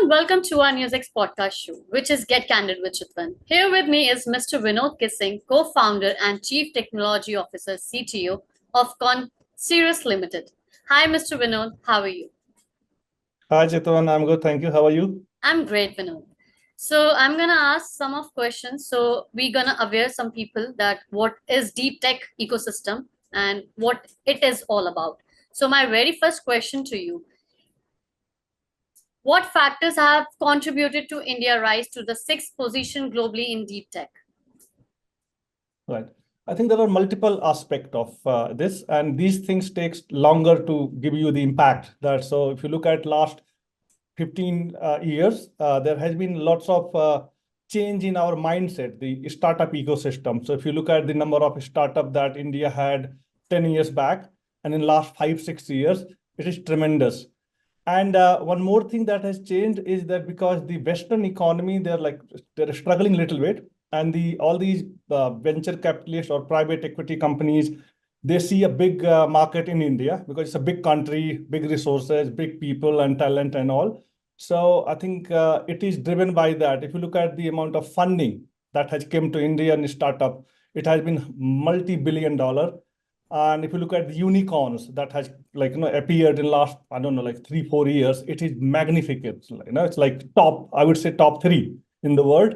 and welcome to our NewsX podcast show, which is Get Candid with Chitvan. Here with me is Mr. Vinod Kissing, co-founder and Chief Technology Officer (CTO) of Cirrus Limited. Hi, Mr. Vinod. How are you? Hi, Chitvan. I'm good. Thank you. How are you? I'm great, Vinod. So I'm gonna ask some of questions. So we're gonna aware some people that what is deep tech ecosystem and what it is all about. So my very first question to you: what factors have contributed to India rise to the sixth position globally in deep tech? Right. I think there are multiple aspects of this, and these things takes longer to give you the impact. So if you look at last 15 years, there has been lots of change in our mindset, the startup ecosystem. So if you look at the number of startup that India had 10 years back, and in last 5-6 years, it is tremendous. And one more thing that has changed is that because the Western economy, they're struggling a little bit, and all these venture capitalists or private equity companies, they see a big market in India because it's a big country, big resources, big people and talent and all. So I think it is driven by that. If you look at the amount of funding that has come to India in startup, it has been multi-billion dollar. And if you look at the unicorns that has appeared in last, I don't know, like 3-4 years, it is magnificent. It's like top, I would say top 3 in the world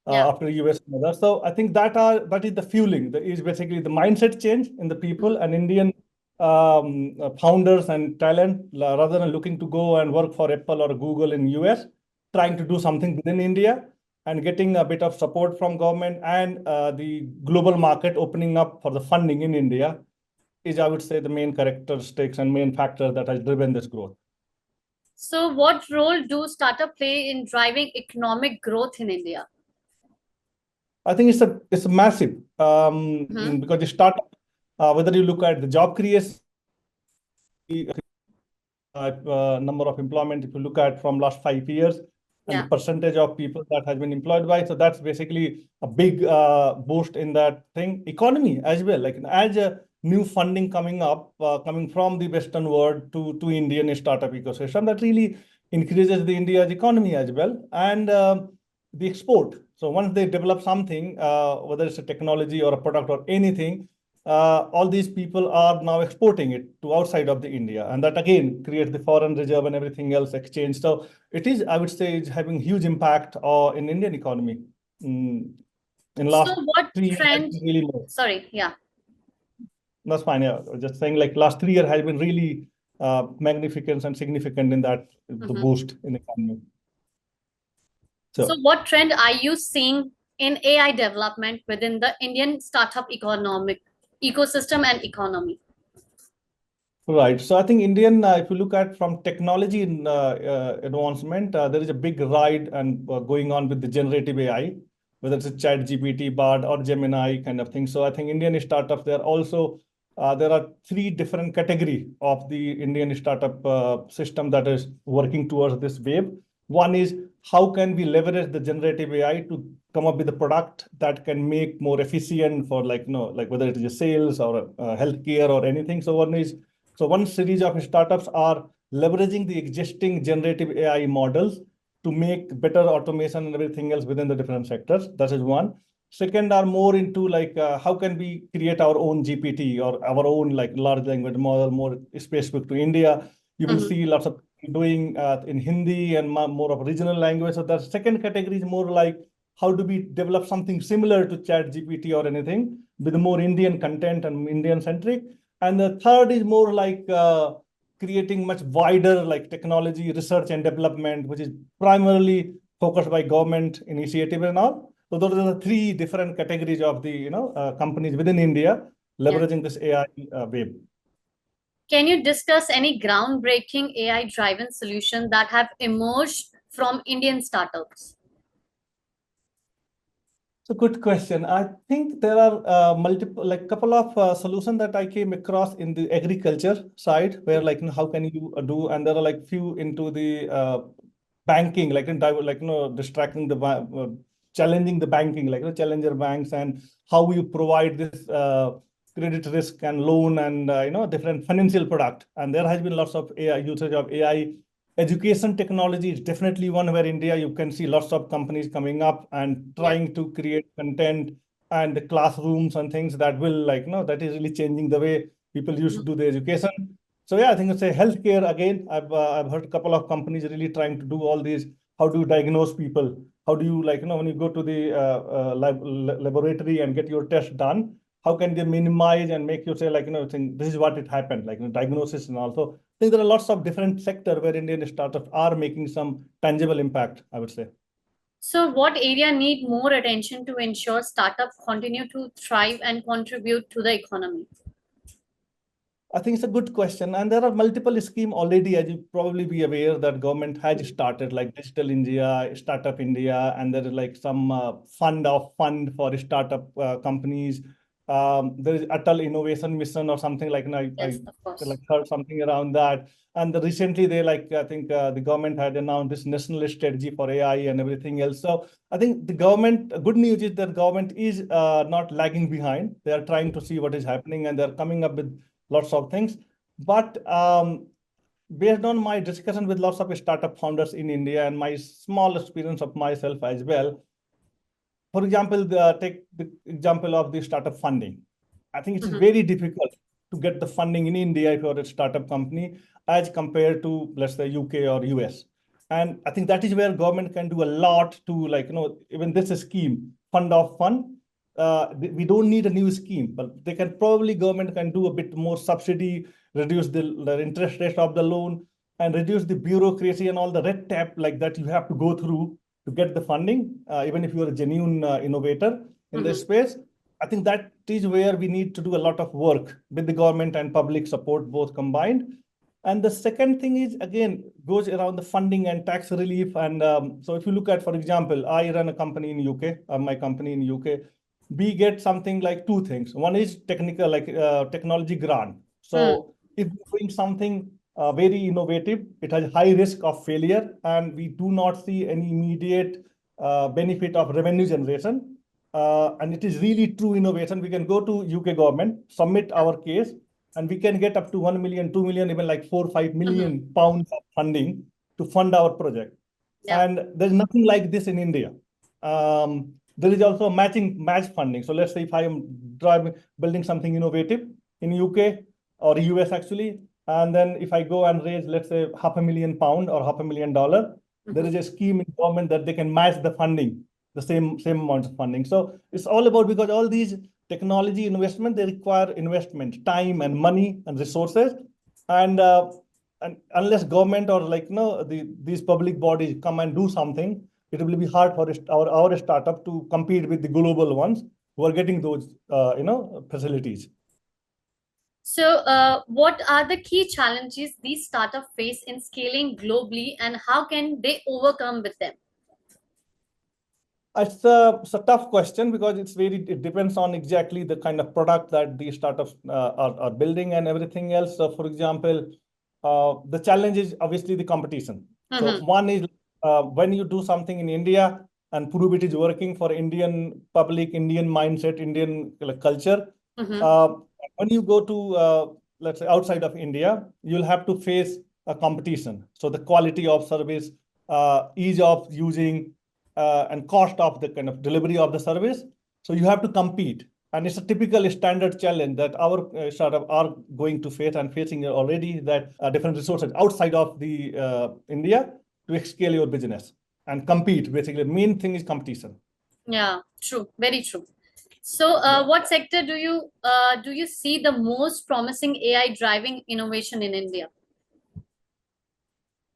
after US and others. So I think that is the fueling. That is basically the mindset change in the people and Indian founders and talent, rather than looking to go and work for Apple or Google in US, trying to do something within India and getting a bit of support from government and the global market opening up for the funding in India is, I would say, the main characteristics and main factor that has driven this growth. So what role do startup play in driving economic growth in India? I think it's a massive because the startup, whether you look at the job creation, number of employment, if you look at from last 5 years, and the percentage of people that has been employed by, so that's basically a big boost in that thing. Economy as well, like as a new funding coming up, coming from the Western world to Indian startup ecosystem, that really increases the India's economy as well, and the export. So once they develop something, whether it's a technology or a product or anything, all these people are now exporting it to outside of the India, and that again creates the foreign reserve and everything else exchange. So it is, I would say, it's having huge impact in Indian economy. In last so what 3 years, trend? really more. Sorry, yeah. That's fine. Yeah, just saying, like last 3 years has been really magnificent and significant in that the boost in the economy. So what trend are you seeing in AI development within the Indian startup economic ecosystem and economy? Right. So I think Indian, if you look at from technology advancement, there is a big ride and going on with the generative AI, whether it's a Chat GPT, Bard, or Gemini kind of thing. So I think Indian startups, there are 3 different categories of the Indian startup system that is working towards this wave. One is how can we leverage the generative AI to come up with a product that can make more efficient for like whether it is sales or healthcare or anything. So one series of startups are leveraging the existing generative AI models to make better automation and everything else within the different sectors. That is one. Second are more into how can we create our own GPT or our own large language model more specific to India. You will see lots of people doing in Hindi and more of regional language. So the second category is more like how do we develop something similar to Chat GPT or anything with more Indian content and Indian centric. And the third is more like creating much wider technology research and development, which is primarily focused by government initiative and all. So those are the 3 different categories of the companies within India leveraging this AI wave. Can you discuss any groundbreaking AI-driven solution that have emerged from Indian startups? So good question. I think there are multiple, couple of solutions that I came across in the agriculture side, where how can you do, and there are few into the banking, distracting the challenging the banking, challenger banks, and how you provide this credit risk and loan and different financial product. And there has been lots of AI usage of AI Education technology is definitely one where India, you can see lots of companies coming up and Yeah. trying to create content and the classrooms and things that will that is really changing the way people used to Mhm. do the education. So yeah, I think it's a healthcare again. I've heard a couple of companies really trying to do all these. How do you diagnose people? How do you when you go to the laboratory and get your test done? How can they minimize and make you say think this is what it happened, diagnosis and also. I think there are lots of different sectors where Indian startups are making some tangible impact, I would say. So, what area need more attention to ensure startups continue to thrive and contribute to the economy? I think it's a good question. And there are multiple schemes already, as you probably be aware, that government has started, like Digital India, Startup India, and there is like some fund for startup companies. There is Atal Innovation Mission or something like, I Yes, of course. like heard something around that. And recently they I think the government had announced this national strategy for AI and everything else. So I think the government, good news is that government is not lagging behind. They are trying to see what is happening and they're coming up with lots of things. But based on my discussion with lots of startup founders in India and my small experience of myself as well, for example, take the example of the startup funding. I think it's Mhm. very difficult to get the funding in India if you're a startup company as compared to, let's say, UK or US. And I think that is where government can do a lot to even this scheme, fund of fund. We don't need a new scheme, but they can probably government can do a bit more subsidy, reduce the interest rate of the loan, and reduce the bureaucracy and all the red tape like that you have to go through to get the funding, even if you're a genuine innovator in this Mhm. space. I think that is where we need to do a lot of work with the government and public support both combined. And the second thing is, again, goes around the funding and tax relief. And so if you look at, for example, I run a company in UK, my company in UK, we get something like two things. One is technical, like technology grant. Hmm. So if you're doing something very innovative, it has high risk of failure, and we do not see any immediate benefit of revenue generation. And it is really true innovation. We can go to UK government, submit Yeah. our case, and we can get up to 1 million, 2 million, even like 4, 5 Mhm. million pounds of funding to fund our project. Yeah. And there's nothing like this in India. There is also match funding. So let's say if I am building something innovative in UK or US actually, and then if I go and raise, let's say, £500,000 or $500,000, there Mhm. is a scheme in government that they can match the funding, the same amount of funding. So it's all about, because all these technology investment, they require investment, time and money and resources. And unless government or these public bodies come and do something, it will be hard for our startup to compete with the global ones who are getting those facilities. So, what are the key challenges these startups face in scaling globally, and how can they overcome with them? It's a tough question because it depends on exactly the kind of product that these startups are building and everything else. So, for example, the challenge is obviously the competition. So, Mhm. one is when you do something in India and prove it is working for Indian public, Indian mindset, Indian culture. Mhm. Uh, when you go to, let's say, outside of India, you'll have to face a competition. So, the quality of service, ease of using, and cost of the kind of delivery of the service. So you have to compete. And it's a typical standard challenge that our startup are going to face and facing already, that different resources outside of the India to scale your business and compete. Basically, the main thing is competition. Yeah, true, very true. So, Yeah. what sector do you see the most promising AI driving innovation in India?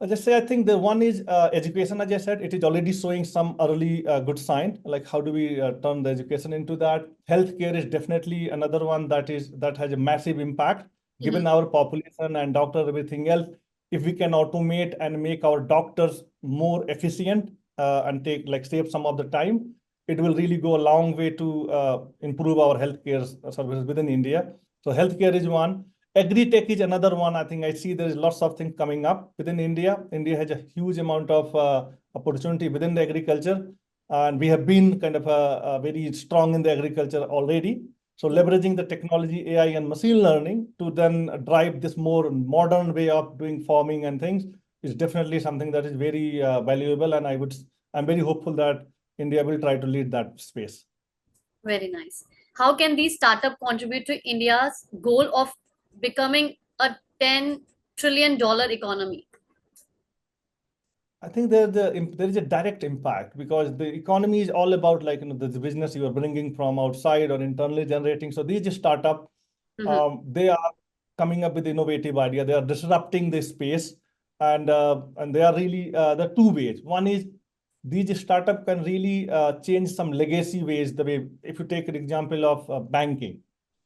I just say I think the one is education. As I said, it is already showing some early good sign. Like how do we turn the education into that? Healthcare is definitely another one that has a massive impact Mhm. given our population and doctor everything else. If we can automate and make our doctors more efficient and take save some of the time, it will really go a long way to improve our healthcare services within India. So healthcare is one. Agri-tech is another one. I think I see there is lots of things coming up within India. India has a huge amount of opportunity within the agriculture, and we have been kind of very strong in the agriculture already. So leveraging the technology, AI, and machine learning to then drive this more modern way of doing farming and things. is definitely something that is very valuable, and I'm very hopeful that India will try to lead that space. Very nice. How can these startups contribute to India's goal of becoming a $10 trillion economy? I think there is a direct impact, because the economy is all about, like, the business you are bringing from outside or internally generating. So these startup, Mhm. they are coming up with innovative idea. They are disrupting this space, and they are really the two ways. One is these startup can really change some legacy ways. The way, if you take an example of banking,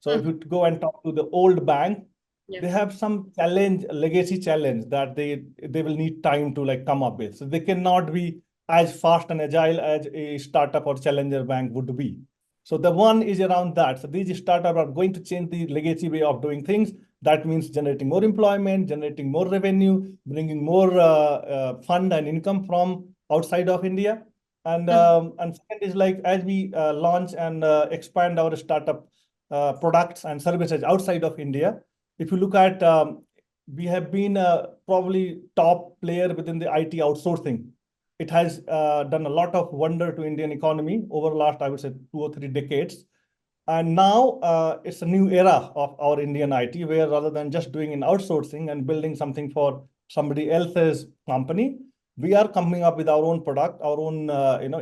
so if you go and talk to the old bank, Yeah. they have some challenge, legacy challenge, that they will need time to, like, come up with. So they cannot be as fast and agile as a startup or challenger bank would be. So the one is around that. So these startups are going to change the legacy way of doing things. That means generating more employment, generating more revenue, bringing more fund and income from outside of India. And second is, like, as we launch and expand our startup products and services outside of India. If you look at, we have been probably top player within the IT outsourcing. It has done a lot of wonder to Indian economy over the last, I would say, 2 or 3 decades. And now it's a new era of our Indian IT, where rather than just doing an outsourcing and building something for somebody else's company, we are coming up with our own product, our own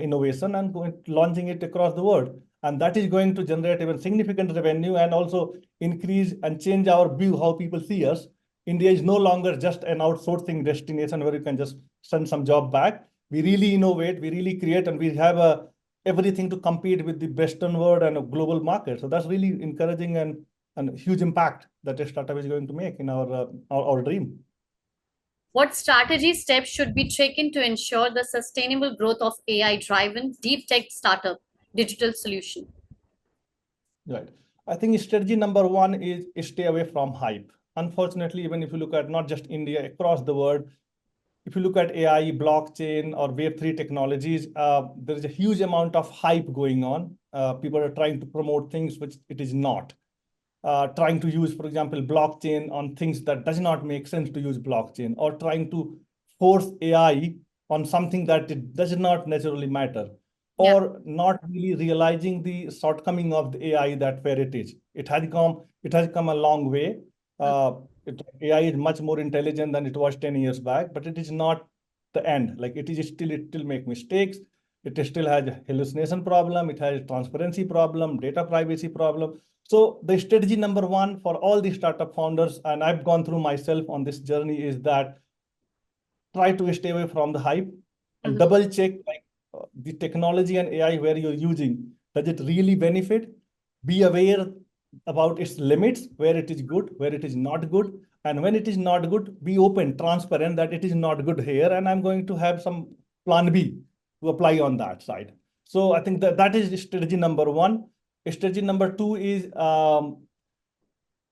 innovation, and launching it across the world. And that is going to generate even significant revenue, and also increase and change our view, how people see us. India is no longer just an outsourcing destination where you can just send some job back. We really innovate, we really create, and we have everything to compete with the Western world and a global market. So that's really encouraging, and huge impact that a startup is going to make in our dream. What strategy steps should be taken to ensure the sustainable growth of AI-driven deep tech startup digital solution? Right. I think strategy number one is stay away from hype. Unfortunately, even if you look at not just India, across the world, if you look at AI, blockchain, or Web3 technologies, there is a huge amount of hype going on. People are trying to promote things which it is not. Trying to use, for example, blockchain on things that does not make sense to use blockchain, or trying to force AI on something that it does not necessarily matter, Yeah. or not really realizing the shortcoming of the AI, that where it is. It has come a long way. AI is much more intelligent than it was 10 years back, but it is not the end. Like, it still make mistakes. It still has a hallucination problem. It has a transparency problem, data privacy problem. So the strategy number one for all the startup founders, and I've gone through myself on this journey, is that try to stay away from the hype, and double check, like, the technology and AI where you're using, does it really benefit? Be aware about its limits, where it is good, where it is not good. And when it is not good, be open, transparent, that it is not good here, and I'm going to have some plan B to apply on that side. So I think that is strategy number one. Strategy number two is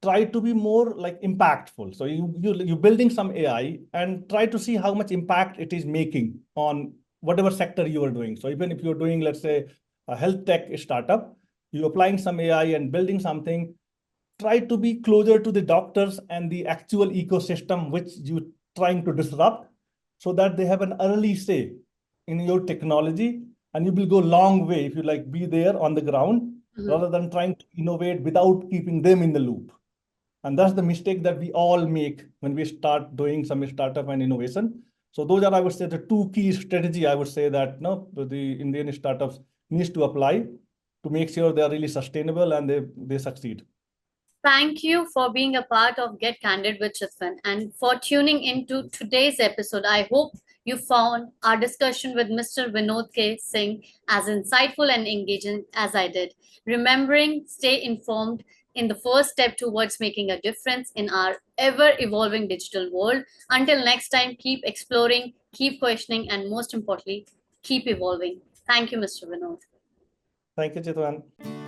try to be more, like, impactful. So you're building some AI, and try to see how much impact it is making on whatever sector you are doing. So even if you're doing, let's say, a health tech startup, you're applying some AI and building something, try to be closer to the doctors and the actual ecosystem which you're trying to disrupt, so that they have an early say in your technology, and you will go a long way if you, like, be there on the ground, rather than trying to innovate without keeping them in the loop. And that's the mistake that we all make when we start doing some startup and innovation. So those are, I would say, the two key strategy, I would say, that no, the Indian startups needs to apply to make sure they are really sustainable and they succeed. Thank you for being a part of Get Candid with Chitvan and for tuning into today's episode. I hope you found our discussion with Mr. Vinod K. Singh as insightful and engaging as I did. Remembering, stay informed in the first step towards making a difference in our ever evolving digital world. Until next time, keep exploring, keep questioning, and most importantly, keep evolving. Thank you, Mr. Vinod. Thank you, Chitwan.